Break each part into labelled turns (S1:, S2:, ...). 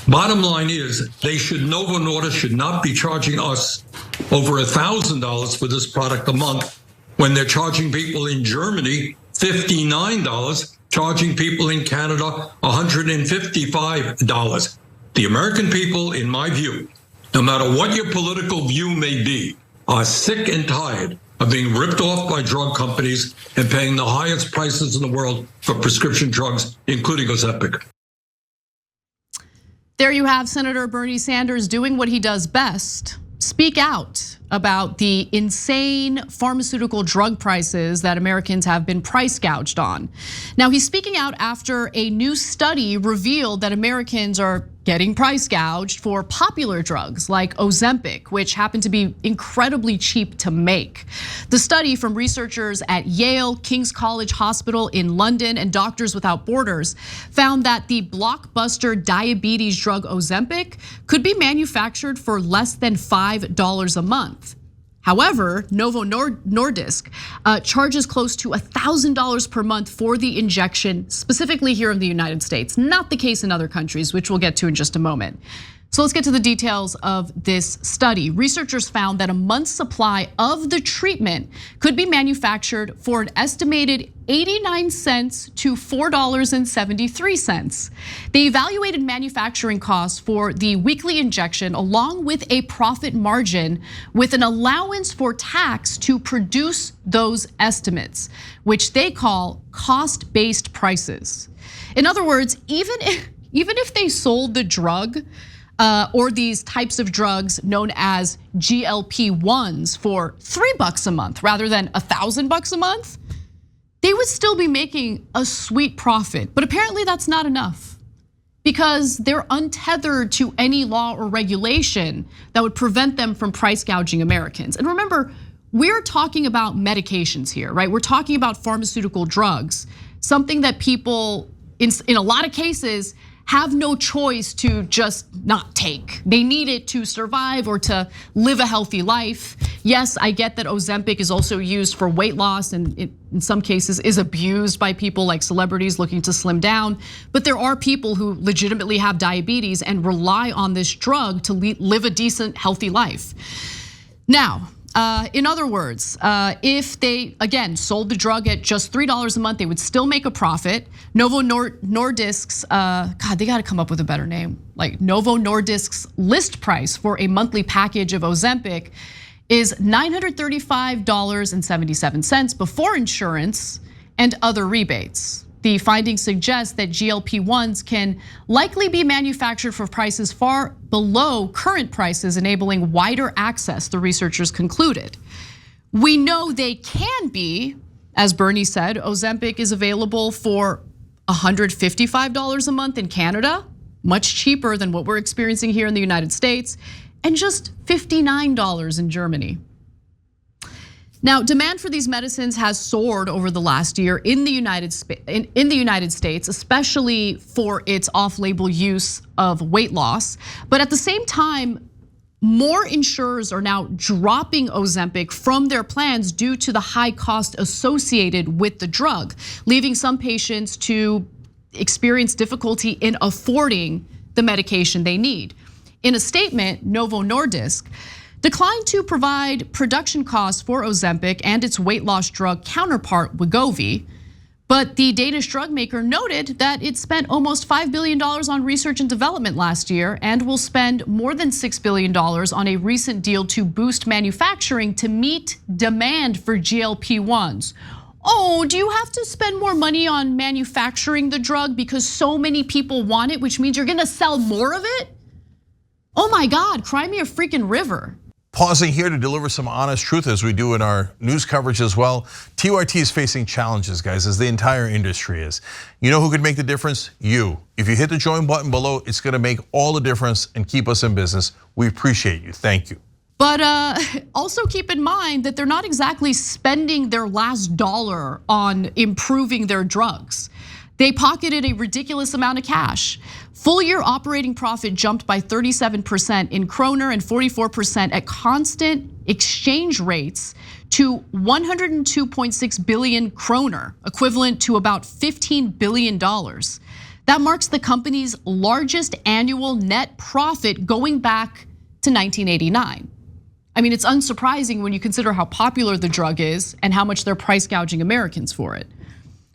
S1: Bottom line is, Novo Nordisk should not be charging us over $1,000 for this product a month when they're charging people in Germany $59, charging people in Canada $155. The American people, in my view, no matter what your political view may be, are sick and tired of being ripped off by drug companies and paying the highest prices in the world for prescription drugs, including Ozempic.
S2: There you have Senator Bernie Sanders doing what he does best, speak out about the insane pharmaceutical drug prices that Americans have been price gouged on. Now, he's speaking out after a new study revealed that Americans are getting price gouged for popular drugs like Ozempic, which happen to be incredibly cheap to make. The study from researchers at Yale, King's College Hospital in London, and Doctors Without Borders found that the blockbuster diabetes drug Ozempic could be manufactured for less than $5 a month. However, Novo Nordisk charges close to $1,000 per month for the injection, specifically here in the United States. Not the case in other countries, which we'll get to in just a moment. So let's get to the details of this study. Researchers found that a month's supply of the treatment could be manufactured for an estimated 89 cents to $4.73. They evaluated manufacturing costs for the weekly injection along with a profit margin with an allowance for tax to produce those estimates, which they call cost-based prices. In other words, even if they sold the drug or these types of drugs known as GLP-1s for $3 a month rather than $1,000 a month, they would still be making a sweet profit. But apparently that's not enough because they're untethered to any law or regulation that would prevent them from price gouging Americans. And remember, we're talking about medications here, right? We're talking about pharmaceutical drugs, something that people in a lot of cases have no choice to just not take. They need it to survive or to live a healthy life. Yes, I get that Ozempic is also used for weight loss and in some cases is abused by people like celebrities looking to slim down. But there are people who legitimately have diabetes and rely on this drug to live a decent, healthy life. Now, in other words, if they, again, sold the drug at just $3 a month, they would still make a profit. Novo Nordisk's, God, they gotta come up with a better name. Like Novo Nordisk's list price for a monthly package of Ozempic is $935.77 before insurance and other rebates. The findings suggest that GLP-1s can likely be manufactured for prices far below current prices, enabling wider access, the researchers concluded. We know they can be, as Bernie said, Ozempic is available for $155 a month in Canada, much cheaper than what we're experiencing here in the United States, and just $59 in Germany. Now, demand for these medicines has soared over the last year in the United States, especially for its off-label use of weight loss. But at the same time, more insurers are now dropping Ozempic from their plans due to the high cost associated with the drug, leaving some patients to experience difficulty in affording the medication they need. In a statement, Novo Nordisk declined to provide production costs for Ozempic and its weight loss drug counterpart, Wegovy. But the Danish drug maker noted that it spent almost $5 billion on research and development last year and will spend more than $6 billion on a recent deal to boost manufacturing to meet demand for GLP-1s. Oh, do you have to spend more money on manufacturing the drug because so many people want it, which means you're gonna sell more of it? Oh my God, cry me a freaking river.
S3: Pausing here to deliver some honest truth as we do in our news coverage as well. TYT is facing challenges, guys, as the entire industry is. You know who could make the difference? You. If you hit the join button below, it's gonna make all the difference and keep us in business. We appreciate you, thank you.
S2: But also keep in mind that they're not exactly spending their last dollar on improving their drugs. They pocketed a ridiculous amount of cash. Full year operating profit jumped by 37% in kroner and 44% at constant exchange rates to 102.6 billion kroner, equivalent to about $15 billion. That marks the company's largest annual net profit going back to 1989. I mean, it's unsurprising when you consider how popular the drug is and how much they're price gouging Americans for it.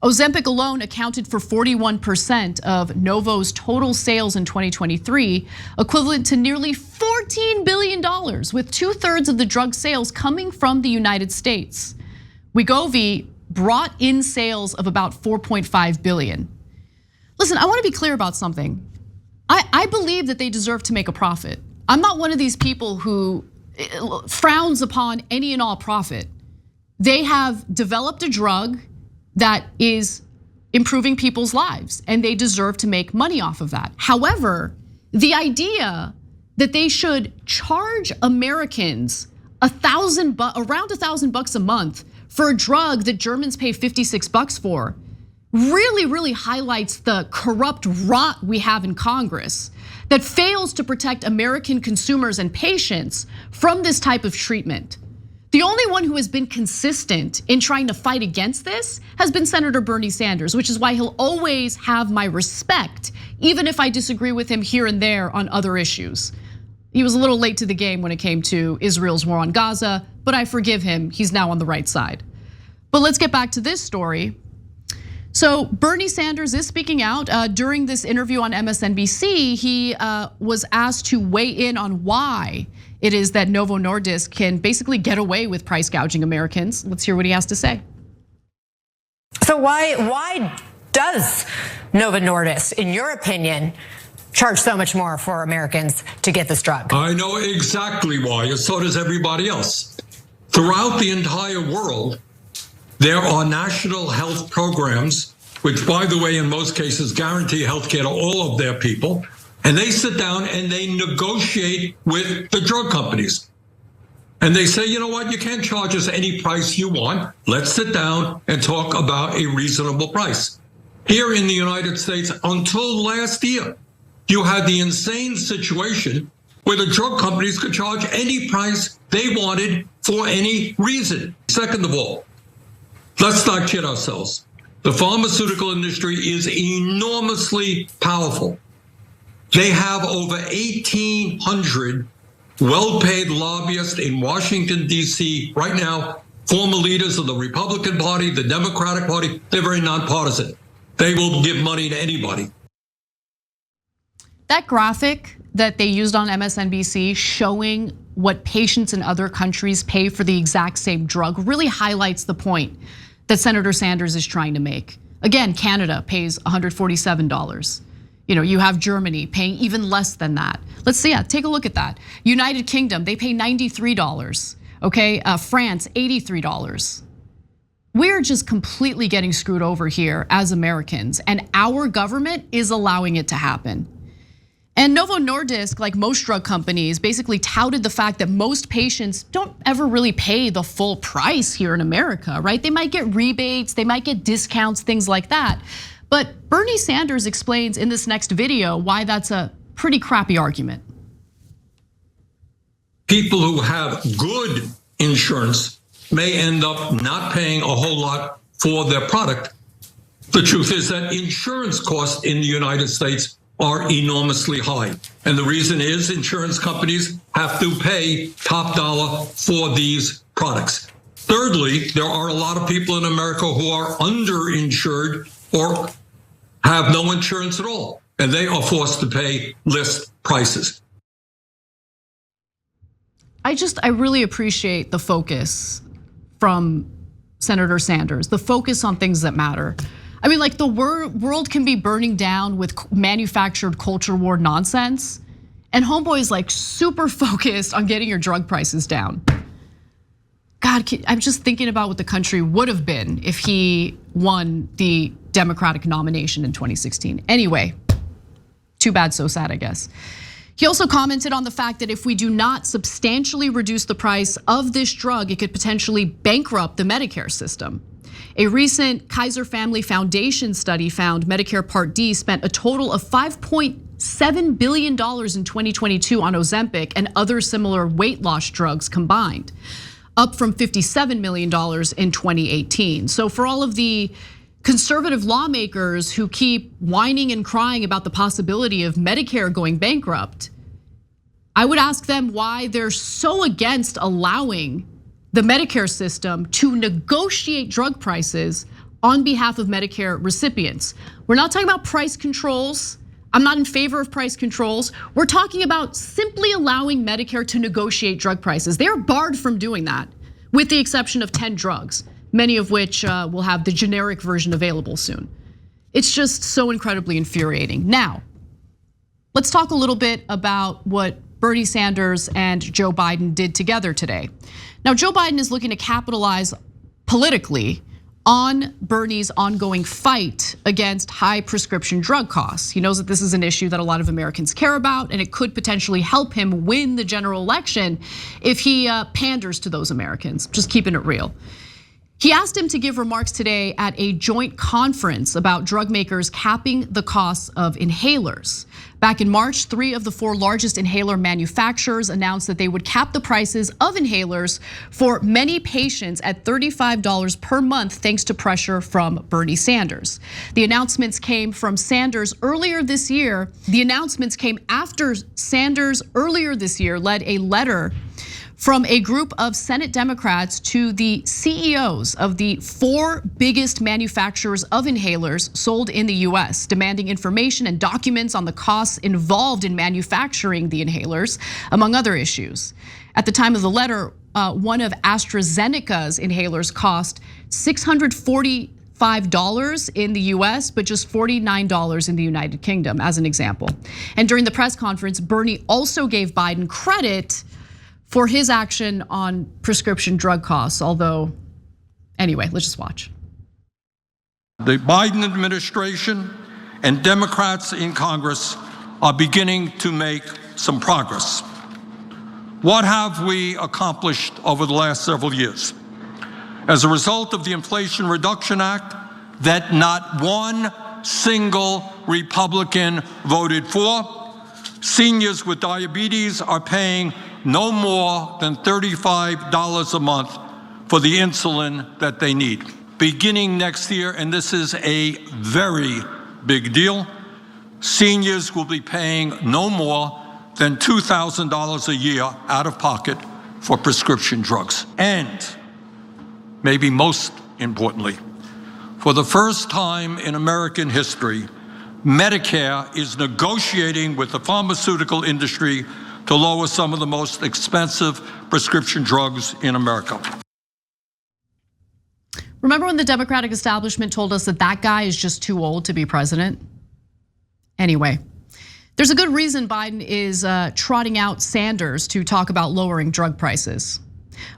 S2: Ozempic alone accounted for 41% of Novo's total sales in 2023, equivalent to nearly $14 billion, with 2/3 of the drug sales coming from the United States. Wegovy brought in sales of about 4.5 billion. Listen, I wanna be clear about something. I believe that they deserve to make a profit. I'm not one of these people who frowns upon any and all profit. They have developed a drug that is improving people's lives, and they deserve to make money off of that. However, the idea that they should charge Americans around $1,000 a month for a drug that Germans pay $56 for really highlights the corrupt rot we have in Congress that fails to protect American consumers and patients from this type of treatment. The only one who has been consistent in trying to fight against this has been Senator Bernie Sanders, which is why he'll always have my respect, even if I disagree with him here and there on other issues. He was a little late to the game when it came to Israel's war on Gaza, but I forgive him, he's now on the right side. But let's get back to this story. So Bernie Sanders is speaking out. During this interview on MSNBC, he was asked to weigh in on why it is that Novo Nordisk can basically get away with price gouging Americans. Let's hear what he has to say.
S4: So why does Novo Nordisk, in your opinion, charge so much more for Americans to get this drug?
S1: I know exactly why, and so does everybody else. Throughout the entire world, there are national health programs, which, by the way, in most cases guarantee health care to all of their people. And they sit down and they negotiate with the drug companies. And they say, you know what, you can't charge us any price you want. Let's sit down and talk about a reasonable price. Here in the United States, until last year, you had the insane situation where the drug companies could charge any price they wanted for any reason. Second of all, let's not kid ourselves. The pharmaceutical industry is enormously powerful. They have over 1,800 well-paid lobbyists in Washington, D.C. right now, former leaders of the Republican Party, the Democratic Party. They're very nonpartisan. They will give money to anybody.
S2: That graphic that they used on MSNBC showing what patients in other countries pay for the exact same drug really highlights the point that Senator Sanders is trying to make. Again, Canada pays $147. You have Germany paying even less than that. Let's see, take a look at that. United Kingdom, they pay $93, okay? France, $83. We're just completely getting screwed over here as Americans, and our government is allowing it to happen. And Novo Nordisk, like most drug companies, basically touted the fact that most patients don't ever really pay the full price here in America, right? They might get rebates, they might get discounts, things like that. But Bernie Sanders explains in this next video why that's a pretty crappy argument.
S1: People who have good insurance may end up not paying a whole lot for their product. The truth is that insurance costs in the United States are enormously high. And the reason is insurance companies have to pay top dollar for these products. Thirdly, there are a lot of people in America who are underinsured or have no insurance at all, and they are forced to pay list prices.
S2: I really appreciate the focus from Senator Sanders, the focus on things that matter. I mean, like the world can be burning down with manufactured culture war nonsense, and homeboy's like super focused on getting your drug prices down. God, I'm just thinking about what the country would have been if he won the Democratic nomination in 2016. Anyway, too bad, so sad, I guess. He also commented on the fact that if we do not substantially reduce the price of this drug, it could potentially bankrupt the Medicare system. A recent Kaiser Family Foundation study found Medicare Part D spent a total of $5.7 billion in 2022 on Ozempic and other similar weight loss drugs combined, up from $57 million in 2018. So for all of the conservative lawmakers who keep whining and crying about the possibility of Medicare going bankrupt, I would ask them why they're so against allowing the Medicare system to negotiate drug prices on behalf of Medicare recipients. We're not talking about price controls. I'm not in favor of price controls. We're talking about simply allowing Medicare to negotiate drug prices. They are barred from doing that, with the exception of 10 drugs, many of which will have the generic version available soon. It's just so incredibly infuriating. Now, let's talk a little bit about what Bernie Sanders and Joe Biden did together today. Now, Joe Biden is looking to capitalize politically on Bernie's ongoing fight against high prescription drug costs. He knows that this is an issue that a lot of Americans care about, and it could potentially help him win the general election if he panders to those Americans, just keeping it real. He asked him to give remarks today at a joint conference about drug makers capping the costs of inhalers. Back in March, 3 of the 4 largest inhaler manufacturers announced that they would cap the prices of inhalers for many patients at $35 per month, thanks to pressure from Bernie Sanders. The announcements came from Sanders earlier this year. The announcements came after Sanders earlier this year led a letter from a group of Senate Democrats to the CEOs of the 4 biggest manufacturers of inhalers sold in the US, demanding information and documents on the costs involved in manufacturing the inhalers, among other issues. At the time of the letter, one of AstraZeneca's inhalers cost $645 in the US, but just $49 in the United Kingdom, as an example. And during the press conference, Bernie also gave Biden credit for his action on prescription drug costs, although, anyway, let's just watch.
S1: The Biden administration and Democrats in Congress are beginning to make some progress. What have we accomplished over the last several years? As a result of the Inflation Reduction Act that not one single Republican voted for, seniors with diabetes are paying no more than $35 a month for the insulin that they need. Beginning next year, and this is a very big deal, seniors will be paying no more than $2,000 a year out of pocket for prescription drugs. And maybe most importantly, for the first time in American history, Medicare is negotiating with the pharmaceutical industry to lower some of the most expensive prescription drugs in America.
S2: Remember when the Democratic establishment told us that that guy is just too old to be president? Anyway, there's a good reason Biden is trotting out Sanders to talk about lowering drug prices.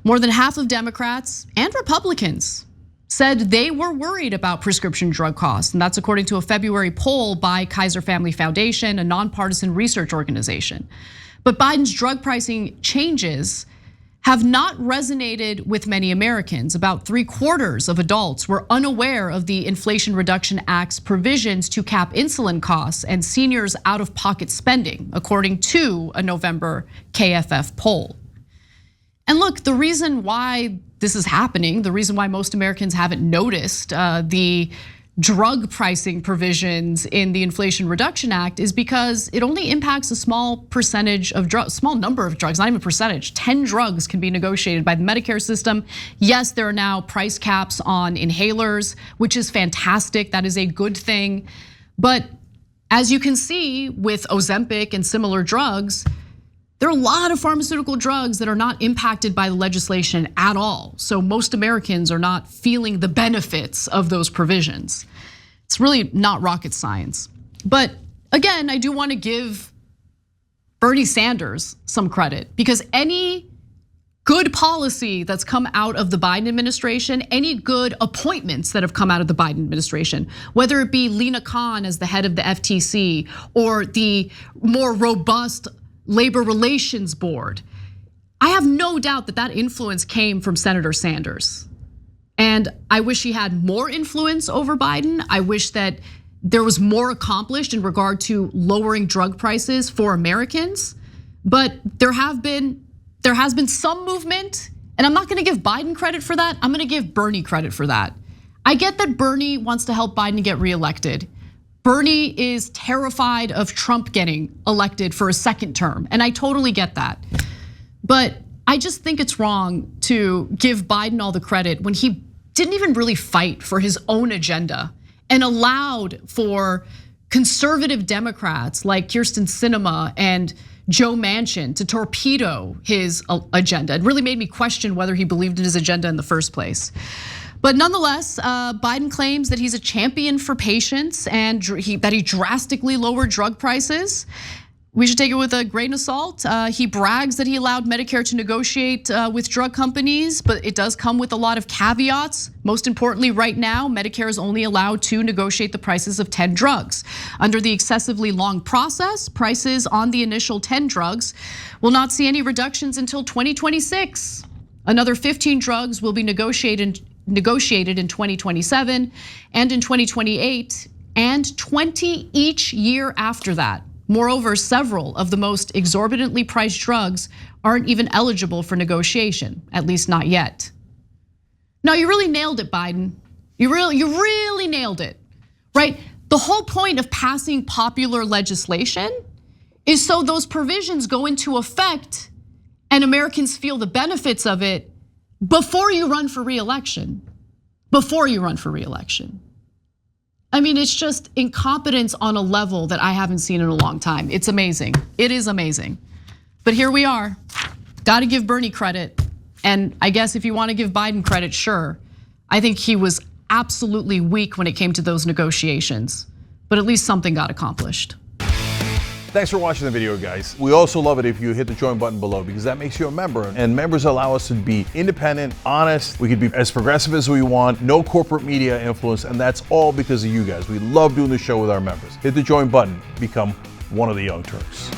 S2: More than half of Democrats and Republicans said they were worried about prescription drug costs, and that's according to a February poll by Kaiser Family Foundation, a nonpartisan research organization. But Biden's drug pricing changes have not resonated with many Americans. About 3/4 of adults were unaware of the Inflation Reduction Act's provisions to cap insulin costs and seniors' out-of-pocket spending, according to a November KFF poll. And look, the reason why this is happening, the reason why most Americans haven't noticed the drug pricing provisions in the Inflation Reduction Act is because it only impacts a small percentage of drugs, small number of drugs, not even percentage. 10 drugs can be negotiated by the Medicare system. Yes, there are now price caps on inhalers, which is fantastic. That is a good thing. But as you can see with Ozempic and similar drugs, there are a lot of pharmaceutical drugs that are not impacted by the legislation at all. So most Americans are not feeling the benefits of those provisions. It's really not rocket science. But again, I do want to give Bernie Sanders some credit, because any good policy that's come out of the Biden administration, any good appointments that have come out of the Biden administration, whether it be Lena Khan as the head of the FTC or the more robust Labor Relations Board, I have no doubt that that influence came from Senator Sanders. And I wish he had more influence over Biden. I wish that there was more accomplished in regard to lowering drug prices for Americans. But there has been some movement, and I'm not gonna give Biden credit for that. I'm gonna give Bernie credit for that. I get that Bernie wants to help Biden get reelected. Bernie is terrified of Trump getting elected for a second term, and I totally get that. But I just think it's wrong to give Biden all the credit when he didn't even really fight for his own agenda and allowed for conservative Democrats like Kyrsten Sinema and Joe Manchin to torpedo his agenda. It really made me question whether he believed in his agenda in the first place. But nonetheless, Biden claims that he's a champion for patients and that he drastically lowered drug prices. We should take it with a grain of salt. He brags that he allowed Medicare to negotiate with drug companies, but it does come with a lot of caveats. Most importantly, right now, Medicare is only allowed to negotiate the prices of 10 drugs. Under the excessively long process, prices on the initial 10 drugs will not see any reductions until 2026. Another 15 drugs will be negotiated in 2027 and in 2028 and 20 each year after that. Moreover, several of the most exorbitantly priced drugs aren't even eligible for negotiation, at least not yet. No, you really nailed it, Biden. You really nailed it, right? The whole point of passing popular legislation is so those provisions go into effect and Americans feel the benefits of it before you run for re-election. Before you run for re-election. I mean, it's just incompetence on a level that I haven't seen in a long time. It's amazing. It is amazing. But here we are. Got to give Bernie credit. And I guess if you want to give Biden credit, sure. I think he was absolutely weak when it came to those negotiations. But at least something got accomplished.
S3: Thanks for watching the video, guys. We also love it if you hit the join button below because that makes you a member. And members allow us to be independent, honest. We can be as progressive as we want, no corporate media influence, and that's all because of you guys. We love doing the show with our members. Hit the join button, become one of the Young Turks.